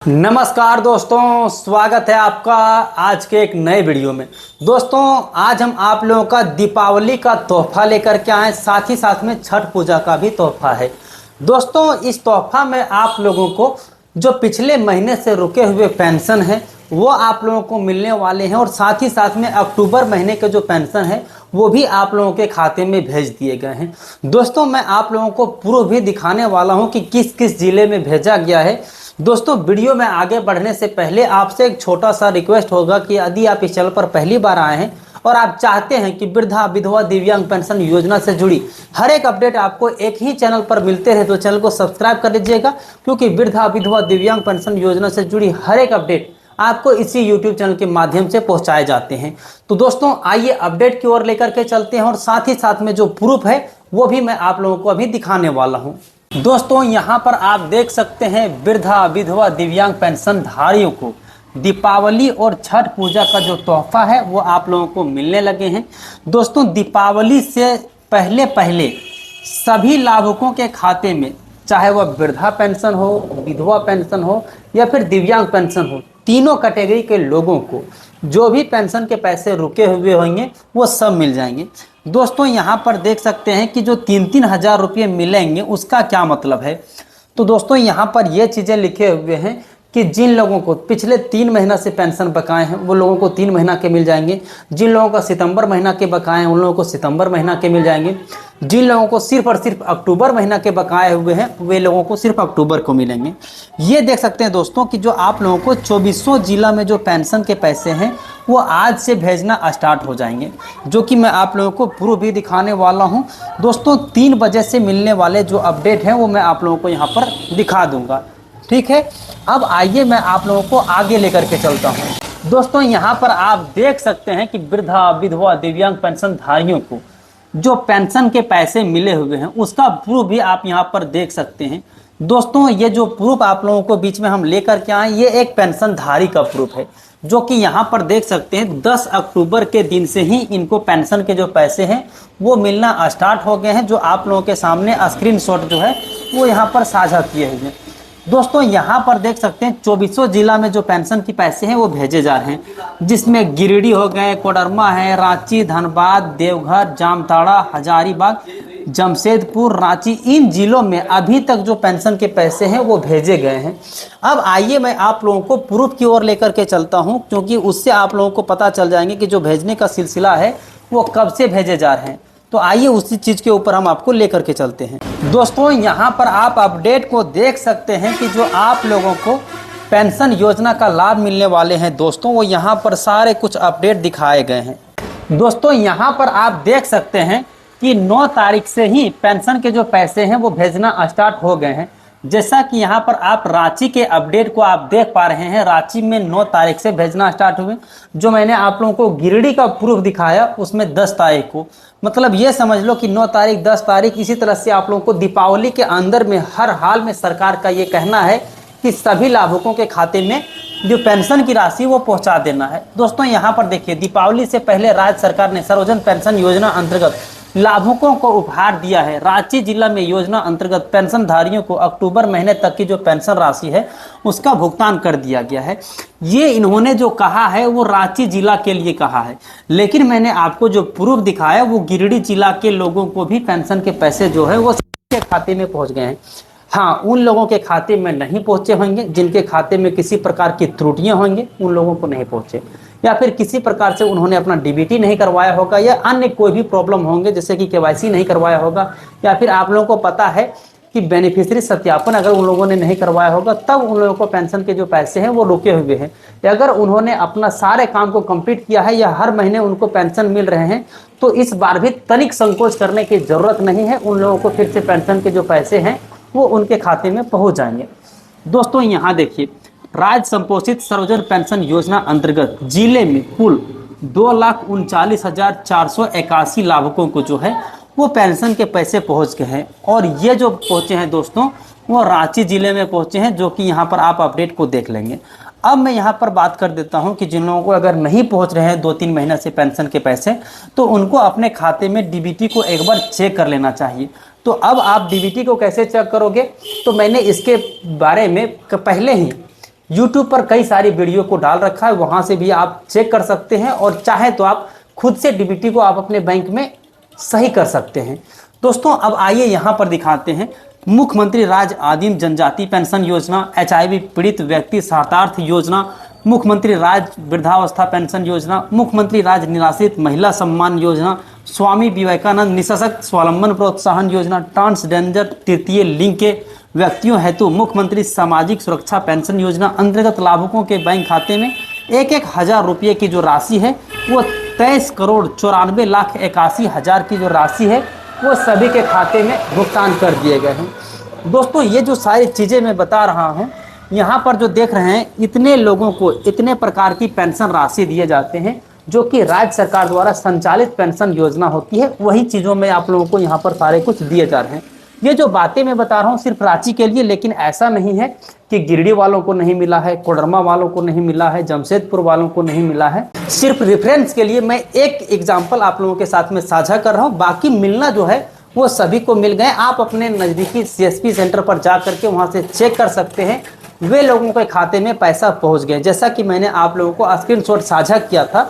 नमस्कार दोस्तों, स्वागत है आपका आज के एक नए वीडियो में। दोस्तों, आज हम आप लोगों का दीपावली का तोहफा लेकर के आए, साथ ही साथ में छठ पूजा का भी तोहफा है। दोस्तों, इस तोहफा में आप लोगों को जो पिछले महीने से रुके हुए पेंशन है वो आप लोगों को मिलने वाले हैं, और साथ ही साथ में अक्टूबर महीने के जो पेंशन है वो भी आप लोगों के खाते में भेज दिए गए हैं। दोस्तों, मैं आप लोगों को पूरा भी दिखाने वाला हूं कि किस किस जिले में भेजा गया है। दोस्तों, वीडियो में आगे बढ़ने से पहले आपसे एक छोटा सा रिक्वेस्ट होगा कि यदि आप इस चैनल पर पहली बार आए हैं और आप चाहते हैं कि वृद्धा विधवा दिव्यांग पेंशन योजना से जुड़ी हर एक अपडेट आपको एक ही चैनल पर मिलते हैं, तो चैनल को सब्सक्राइब कर लीजिएगा, क्योंकि वृद्धा विधवा दिव्यांग पेंशन योजना से जुड़ी हर एक अपडेट आपको इसी यूट्यूब चैनल के माध्यम से पहुंचाए जाते हैं। तो दोस्तों, आइए अपडेट की ओर लेकर के चलते हैं, और साथ ही साथ में जो प्रूफ है वो भी मैं आप लोगों को अभी दिखाने वाला हूं। दोस्तों, यहाँ पर आप देख सकते हैं वृद्धा विधवा दिव्यांग पेंशन धारियों को दीपावली और छठ पूजा का जो तोहफा है वो आप लोगों को मिलने लगे हैं। दोस्तों, दीपावली से पहले पहले सभी लाभुकों के खाते में, चाहे वह वृद्धा पेंशन हो, विधवा पेंशन हो या फिर दिव्यांग पेंशन हो, तीनों कैटेगरी के लोगों को जो भी पेंशन के पैसे रुके हुए होंगे वो सब मिल जाएंगे। दोस्तों, यहाँ पर देख सकते हैं कि जो 3-3 हज़ार रुपये मिलेंगे उसका क्या मतलब है। तो दोस्तों, यहाँ पर ये चीज़ें लिखे हुए हैं कि जिन लोगों को पिछले 3 महीना से पेंशन बकाए हैं वो लोगों को 3 महीना के मिल जाएंगे। जिन लोगों का सितंबर महीना के बकाए हैं उन लोगों को सितंबर महीना के मिल जाएंगे। जिन लोगों को सिर्फ और सिर्फ अक्टूबर महीना के बकाए हुए हैं वे लोगों को सिर्फ अक्टूबर को मिलेंगे। ये देख सकते हैं दोस्तों कि जो आप लोगों को 2400 जिला में जो पेंशन के पैसे हैं वो आज से भेजना स्टार्ट हो जाएंगे, जो कि मैं आप लोगों को प्रूफ भी दिखाने वाला हूं। दोस्तों, 3 बजे से मिलने वाले जो अपडेट हैं वो मैं आप लोगों को यहाँ पर दिखा दूंगा, ठीक है। अब आइए मैं आप लोगों को आगे लेकर के चलता हूं। दोस्तों, यहाँ पर आप देख सकते हैं कि वृद्धा विधवा दिव्यांग पेंशन धारियों को जो पेंशन के पैसे मिले हुए हैं उसका प्रूफ भी आप यहाँ पर देख सकते हैं। दोस्तों, ये जो प्रूफ आप लोगों को बीच में हम लेकर के आए, ये एक पेंशन धारी का प्रूफ है, जो कि यहाँ पर देख सकते हैं 10 अक्टूबर के दिन से ही इनको पेंशन के जो पैसे हैं वो मिलना स्टार्ट हो गए हैं, जो आप लोगों के सामने स्क्रीनशॉट जो है वो यहाँ पर साझा किए हुए हैं। दोस्तों, यहाँ पर देख सकते हैं 2400 जिला में जो पेंशन के पैसे हैं वो भेजे जा रहे हैं, जिसमें गिरिडीह हो गए, कोडरमा है, रांची, धनबाद, देवघर, जामताड़ा, हजारीबाग, जमशेदपुर, रांची, इन जिलों में अभी तक जो पेंशन के पैसे हैं वो भेजे गए हैं। अब आइए मैं आप लोगों को प्रूफ की ओर लेकर के चलता हूं, क्योंकि उससे आप लोगों को पता चल जाएंगे कि जो भेजने का सिलसिला है वो कब से भेजे जा रहे हैं। तो आइए उसी चीज़ के ऊपर हम आपको लेकर के चलते हैं। दोस्तों, यहाँ पर आप अपडेट को देख सकते हैं कि जो आप लोगों को पेंशन योजना का लाभ मिलने वाले हैं दोस्तों, वो यहाँ पर सारे कुछ अपडेट दिखाए गए हैं। दोस्तों, यहाँ पर आप देख सकते हैं कि 9 तारीख से ही पेंशन के जो पैसे हैं वो भेजना स्टार्ट हो गए हैं। जैसा कि यहाँ पर आप रांची के अपडेट को आप देख पा रहे हैं, रांची में 9 तारीख से भेजना स्टार्ट हुए। जो मैंने आप लोगों को गिरिडीह का प्रूफ दिखाया उसमें 10 तारीख को, मतलब ये समझ लो कि 9 तारीख 10 तारीख, इसी तरह से आप लोगों को दीपावली के अंदर में हर हाल में सरकार का ये कहना है कि सभी लाभुकों के खाते में जो पेंशन की राशि वो पहुंचा देना है। दोस्तों, यहाँ पर देखिए, दीपावली से पहले राज्य सरकार ने सर्वजन पेंशन योजना अंतर्गत लाभुकों को उपहार दिया है। रांची जिला में योजना अंतर्गत पेंशन धारियों को अक्टूबर महीने तक की जो पेंशन राशि है उसका भुगतान कर दिया गया है। ये इन्होंने जो कहा है वो रांची जिला के लिए कहा है, लेकिन मैंने आपको जो प्रूफ दिखाया वो गिरिडीह जिला के लोगों को भी पेंशन के पैसे जो है वो सबके खाते में पहुंच गए हैं। हाँ, उन लोगों के खाते में नहीं पहुंचे होंगे जिनके खाते में किसी प्रकार की त्रुटियां होंगी, उन लोगों को नहीं पहुंचे, या फिर किसी प्रकार से उन्होंने अपना डीबीटी नहीं करवाया होगा, या अन्य कोई भी प्रॉब्लम होंगे जैसे कि केवाईसी नहीं करवाया होगा, या फिर आप लोगों को पता है कि बेनिफिशियरी सत्यापन अगर उन लोगों ने नहीं करवाया होगा तब उन लोगों को पेंशन के जो पैसे हैं वो रुके हुए हैं। अगर उन्होंने अपना सारे काम को कंप्लीट किया है या हर महीने उनको पेंशन मिल रहे हैं तो इस बार भी तनिक संकोच करने की जरूरत नहीं है, उन लोगों को फिर से पेंशन के जो पैसे हैं वो उनके खाते में पहुँच जाएंगे। दोस्तों, यहाँ देखिए, राज्य संपोषित सर्वजन पेंशन योजना अंतर्गत जिले में कुल 2,39,481 लाभुकों को जो है वो पेंशन के पैसे पहुंच गए हैं, और ये जो पहुंचे हैं दोस्तों वो रांची जिले में पहुंचे हैं, जो कि यहाँ पर आप अपडेट को देख लेंगे। अब मैं यहाँ पर बात कर देता हूँ कि जिन लोगों को अगर नहीं पहुँच रहे हैं 2-3 महीना से पेंशन के पैसे, तो उनको अपने खाते में डीबीटी को एक बार चेक कर लेना चाहिए। तो अब आप डीबीटी को कैसे चेक करोगे, तो मैंने इसके बारे में पहले ही यूट्यूब पर कई सारी वीडियो को डाल रखा है, वहाँ से भी आप चेक कर सकते हैं और चाहे तो आप खुद से डीबीटी को आप अपने बैंक में सही कर सकते हैं। दोस्तों अब आइए यहाँ पर दिखाते हैं मुख्यमंत्री राज्य आदिम जनजाति पेंशन योजना, HIV पीड़ित व्यक्ति सहायतार्थ योजना, मुख्यमंत्री राज्य वृद्धावस्था पेंशन योजना, मुख्यमंत्री राज्य निराश्रित महिला सम्मान योजना, स्वामी विवेकानंद निःशक्त स्वावलंबन प्रोत्साहन योजना, ट्रांसजेंडर तृतीय लिंग के व्यक्तियों हेतु मुख्यमंत्री सामाजिक सुरक्षा पेंशन योजना अंतर्गत लाभुकों के बैंक खाते में 1,000 रुपये की जो राशि है वो 23,94,81,000 की जो राशि है वो सभी के खाते में भुगतान कर दिए गए हैं। दोस्तों ये जो सारी चीज़ें मैं बता रहा हूँ, यहाँ पर जो देख रहे हैं इतने लोगों को इतने प्रकार की पेंशन राशि दिए जाते हैं जो कि राज्य सरकार द्वारा संचालित पेंशन योजना होती है, वही चीज़ों में आप लोगों को यहाँ पर सारे कुछ दिए जा रहे हैं। ये जो बातें मैं बता रहा हूँ सिर्फ रांची के लिए, लेकिन ऐसा नहीं है कि गिरिडीह वालों को नहीं मिला है, कोडरमा वालों को नहीं मिला है, जमशेदपुर वालों को नहीं मिला है। सिर्फ रेफरेंस के लिए मैं एक एग्जाम्पल आप लोगों के साथ में साझा कर रहा हूँ, बाकी मिलना जो है वो सभी को मिल गए। आप अपने नज़दीकी CSP सेंटर पर जा करके वहाँ से चेक कर सकते हैं, वे लोगों के खाते में पैसा पहुंच गए। जैसा कि मैंने आप लोगों को स्क्रीनशॉट साझा किया था,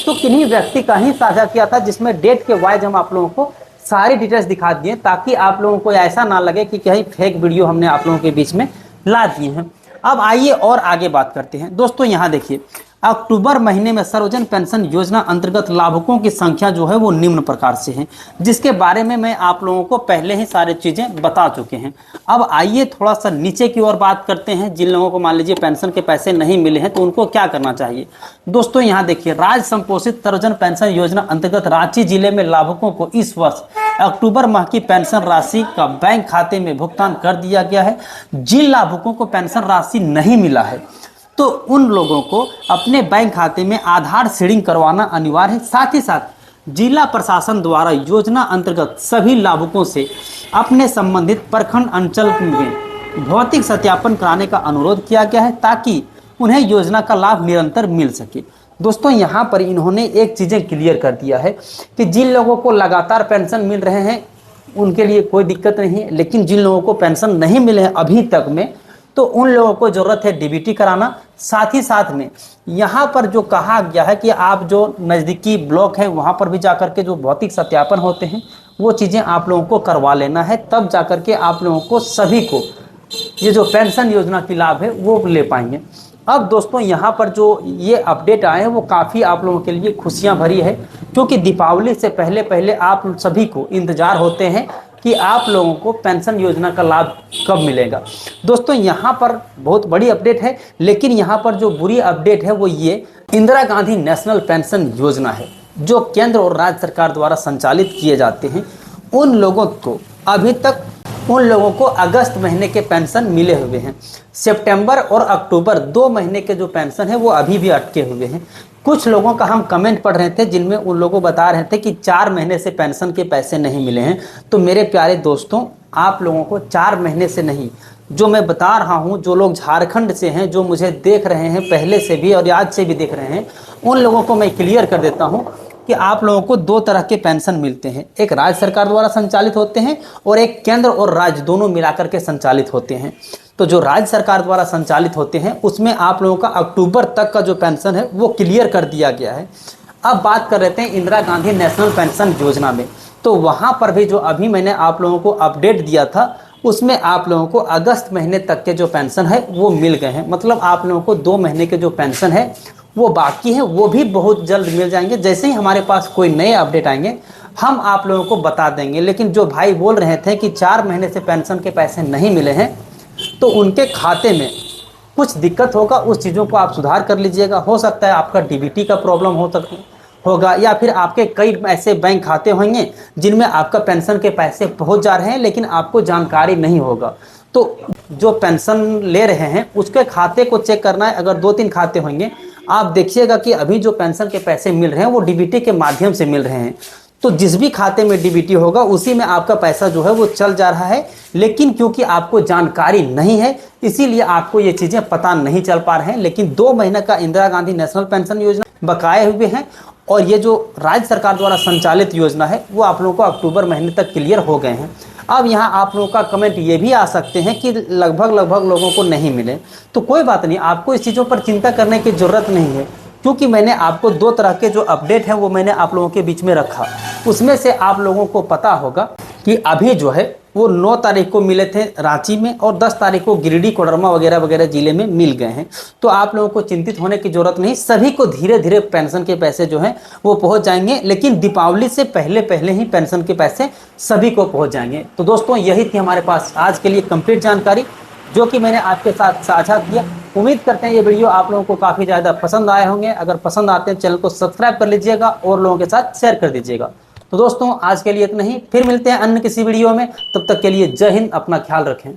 तो किन्हीं व्यक्ति का ही साझा किया था जिसमें डेट के वाइज हम आप लोगों को सारी डिटेल्स दिखा दिए, ताकि आप लोगों को ऐसा ना लगे कि कहीं फेक वीडियो हमने आप लोगों के बीच में ला दिए हैं। अब आइए और आगे बात करते हैं। दोस्तों यहाँ देखिए, अक्टूबर महीने में सर्वजन पेंशन योजना अंतर्गत लाभुकों की संख्या जो है वो निम्न प्रकार से है, जिसके बारे में मैं आप लोगों को पहले ही सारी चीज़ें बता चुके हैं। अब आइए थोड़ा सा नीचे की ओर बात करते हैं। जिन लोगों को मान लीजिए पेंशन के पैसे नहीं मिले हैं तो उनको क्या करना चाहिए। दोस्तों यहाँ देखिए, राज्य संपोषित सर्वजन पेंशन योजना अंतर्गत रांची जिले में लाभुकों को इस वर्ष अक्टूबर माह की पेंशन राशि का बैंक खाते में भुगतान कर दिया गया है। जिन लाभुकों को पेंशन राशि नहीं मिला है तो उन लोगों को अपने बैंक खाते में आधार सीडिंग करवाना अनिवार्य है। साथ ही साथ जिला प्रशासन द्वारा योजना अंतर्गत सभी लाभुकों से अपने संबंधित प्रखंड अंचल में भौतिक सत्यापन कराने का अनुरोध किया गया है, ताकि उन्हें योजना का लाभ निरंतर मिल सके। दोस्तों यहाँ पर इन्होंने एक चीज़ें क्लियर कर दिया है कि जिन लोगों को लगातार पेंशन मिल रहे हैं उनके लिए कोई दिक्कत नहीं है, लेकिन जिन लोगों को पेंशन नहीं मिले हैं अभी तक में, तो उन लोगों को ज़रूरत है डीबीटी कराना। साथ ही साथ में यहाँ पर जो कहा गया है कि आप जो नज़दीकी ब्लॉक है वहाँ पर भी जाकर के जो भौतिक सत्यापन होते हैं वो चीज़ें आप लोगों को करवा लेना है, तब जाकर के आप लोगों को सभी को ये जो पेंशन योजना की लाभ है वो ले पाएंगे। अब दोस्तों यहाँ पर जो ये अपडेट आए हैं वो काफ़ी आप लोगों के लिए खुशियाँ भरी है, क्योंकि दीपावली से पहले पहले आप सभी को इंतज़ार होते हैं कि आप लोगों को पेंशन योजना का लाभ कब मिलेगा। दोस्तों यहाँ पर बहुत बड़ी अपडेट है, लेकिन यहाँ पर जो बुरी अपडेट है वो ये, इंदिरा गांधी नेशनल पेंशन योजना है जो केंद्र और राज्य सरकार द्वारा संचालित किए जाते हैं, उन लोगों को अभी तक उन लोगों को अगस्त महीने के पेंशन मिले हुए हैं। सितंबर और अक्टूबर 2 महीने के जो पेंशन है वो अभी भी अटके हुए हैं। कुछ लोगों का हम कमेंट पढ़ रहे थे जिनमें उन लोगों बता रहे थे कि 4 महीने से पेंशन के पैसे नहीं मिले हैं। तो मेरे प्यारे दोस्तों, आप लोगों को 4 महीने से नहीं, जो मैं बता रहा हूं, जो लोग झारखंड से हैं, जो मुझे देख रहे हैं पहले से भी और आज से भी देख रहे हैं, उन लोगों को मैं क्लियर कर देता हूं कि आप लोगों को 2 तरह के पेंशन मिलते हैं। एक राज्य सरकार द्वारा संचालित होते हैं और एक केंद्र और राज्य दोनों मिलाकर के संचालित होते हैं। तो जो राज्य सरकार द्वारा संचालित होते हैं उसमें आप लोगों का अक्टूबर तक का जो पेंशन है वो क्लियर कर दिया गया है। अब बात कर लेते हैं इंदिरा गांधी नेशनल पेंशन योजना में। तो वहाँ पर भी जो अभी मैंने आप लोगों को अपडेट दिया था उसमें आप लोगों को अगस्त महीने तक के जो पेंशन है वो मिल गए हैं। मतलब आप लोगों को 2 महीने के जो पेंशन है वो बाकी है, वो भी बहुत जल्द मिल जाएंगे। जैसे ही हमारे पास कोई नए अपडेट आएंगे हम आप लोगों को बता देंगे। लेकिन जो भाई बोल रहे थे कि 4 महीने से पेंशन के पैसे नहीं मिले हैं तो उनके खाते में कुछ दिक्कत होगा, उस चीज़ों को आप सुधार कर लीजिएगा। हो सकता है आपका डीबीटी का प्रॉब्लम होगा, या फिर आपके कई ऐसे बैंक खाते होंगे जिनमें आपका पेंशन के पैसे पहुंच जा रहे हैं लेकिन आपको जानकारी नहीं होगा। तो जो पेंशन ले रहे हैं उसके खाते को चेक करना है। अगर 2-3 खाते होंगे, आप देखिएगा कि अभी जो पेंशन के पैसे मिल रहे हैं वो डीबीटी के माध्यम से मिल रहे हैं। तो जिस भी खाते में डीबीटी होगा उसी में आपका पैसा जो है वो चल जा रहा है, लेकिन क्योंकि आपको जानकारी नहीं है इसीलिए आपको ये चीज़ें पता नहीं चल पा रहे हैं। लेकिन 2 महीने का इंदिरा गांधी नेशनल पेंशन योजना बकाए हुए हैं और ये जो राज्य सरकार द्वारा संचालित योजना है वो आप लोगों को अक्टूबर महीने तक क्लियर हो गए हैं। अब यहाँ आप लोगों का कमेंट ये भी आ सकते हैं कि लगभग लोगों को नहीं मिले, तो कोई बात नहीं, आपको इस चीज़ों पर चिंता करने की ज़रूरत नहीं है, क्योंकि मैंने आपको 2 तरह के जो अपडेट हैं वो मैंने आप लोगों के बीच में रखा। उसमें से आप लोगों को पता होगा कि अभी जो है वो 9 तारीख को मिले थे रांची में और 10 तारीख को गिरिडीह, कोडरमा वगैरह वगैरह जिले में मिल गए हैं। तो आप लोगों को चिंतित होने की जरूरत नहीं, सभी को धीरे धीरे पेंशन के पैसे जो हैं वो पहुंच जाएंगे, लेकिन दीपावली से पहले पहले ही पेंशन के पैसे सभी को पहुंच जाएंगे। तो दोस्तों यही थी हमारे पास आज के लिए कंप्लीट जानकारी जो कि मैंने आपके साथ साझा किया। उम्मीद करते हैं ये वीडियो आप लोगों को काफ़ी ज़्यादा पसंद आए होंगे। अगर पसंद आते हैं चैनल को सब्सक्राइब कर लीजिएगा और लोगों के साथ शेयर कर दीजिएगा। तो दोस्तों आज के लिए इतना ही, फिर मिलते हैं अन्य किसी वीडियो में। तब तक के लिए जय हिंद, अपना ख्याल रखें।